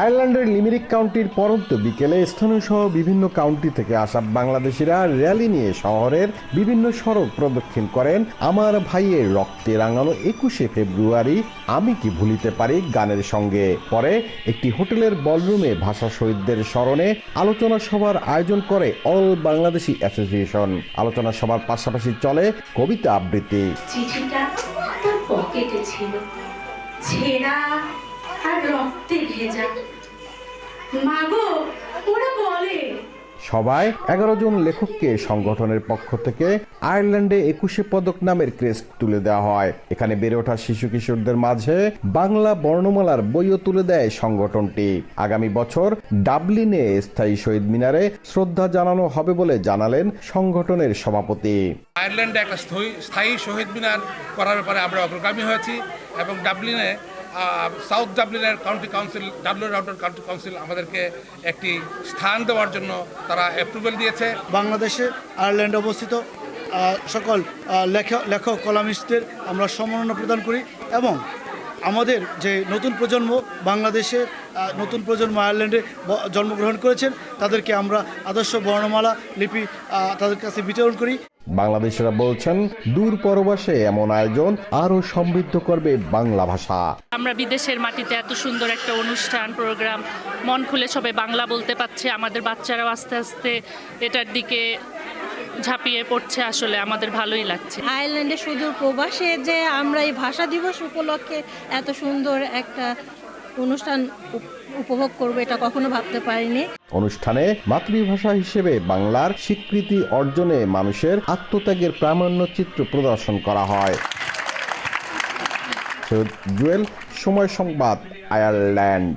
আয়ারল্যান্ডের লিমেরিক কাউন্টির পরন্ত বিকেলে স্থানীয় সহ বিভিন্ন কাউন্টি থেকে আসা বাংলাদেশিরা র্যালি নিয়ে শহরের বিভিন্ন সড়ক প্রদক্ষিণ করেন আমার ভাইয়ের রক্তে রাঙানো 21শে ফেব্রুয়ারি আমি কি ভুলিতে পারি গানের সঙ্গে। পরে একটি হোটেলের বলরুমে ভাষা শহীদদের স্মরণে আলোচনা সভার আয়োজন করে অল বাংলাদেশি অ্যাসোসিয়েশন। আলোচনা সভার পাশাপাশি চলে কবিতা আবৃত্তি। চিঠিটা তার পকেটে ছিল, ছেঁড়া আর রক্তে ভেজা। মাগো, ওরা বলে সবাই 11 জন লেখককে সংগঠনের পক্ষ থেকে আয়ারল্যান্ডে 21শে পদক নামের ক্রেস্ট তুলে দেওয়া হয়। এখানে বেড়ে ওঠা শিশু কিশোরদের মাঝে বাংলা বর্ণমালার বইও তুলে দেয় সংগঠনটি। আগামী বছর ডাবলিনে স্থায়ী শহীদ মিনারে শ্রদ্ধা জানানো হবে বলে জানালেন সংগঠনের সভাপতি। আয়ারল্যান্ডে একটা স্থায়ী শহীদ মিনার করার ব্যাপারে আমরা অগ্রগামী হয়েছি এবং ডাবলিনে সাউথ ডাবলিনের county council, Dublin outer county council আমাদেরকে একটি স্থান দেওয়ার জন্য তারা অ্যাপ্রুভাল দিয়েছে। বাংলাদেশে আয়ারল্যান্ডে অবস্থিত সকল লেখক কলামিস্টদের আমরা সম্মাননা প্রদান করি এবং আমাদের যে নতুন প্রজন্ম বাংলাদেশে নতুন প্রজন্ম আয়ারল্যান্ডে জন্মগ্রহণ করেছেন তাদেরকে আমরা আদর্শ বর্ণমালা লিপি তাদের কাছে বিতরণ করি। বাংলাদেশিরা বলছেন দূর পরবাসে এমন আয়োজন আরো সমৃদ্ধ করবে বাংলা ভাষা। আমরা বিদেশের মাটিতে এত সুন্দর একটা অনুষ্ঠান প্রোগ্রাম মন খুলে সবাই বাংলা বলতে পারছে, আমাদের বাচ্চারাও আস্তে আস্তে এটার দিকে ঝাঁপিয়ে পড়ছে। আসলে আমাদের ভালোই লাগছে। আয়ারল্যান্ডে সুদূর প্রবাসে যে আমরা এই ভাষা দিবস উপলক্ষে এত সুন্দর একটা অনুষ্ঠান উপভোগ করবো এটা কখনো ভাবতে পারিনি। অনুষ্ঠানে মাতৃভাষা হিসেবে বাংলার স্বীকৃতি অর্জনে মানুষের আত্মত্যাগের প্রামাণ্য চিত্র প্রদর্শন করা হয়। জুয়েল, সময় সংবাদ, আয়ারল্যান্ড।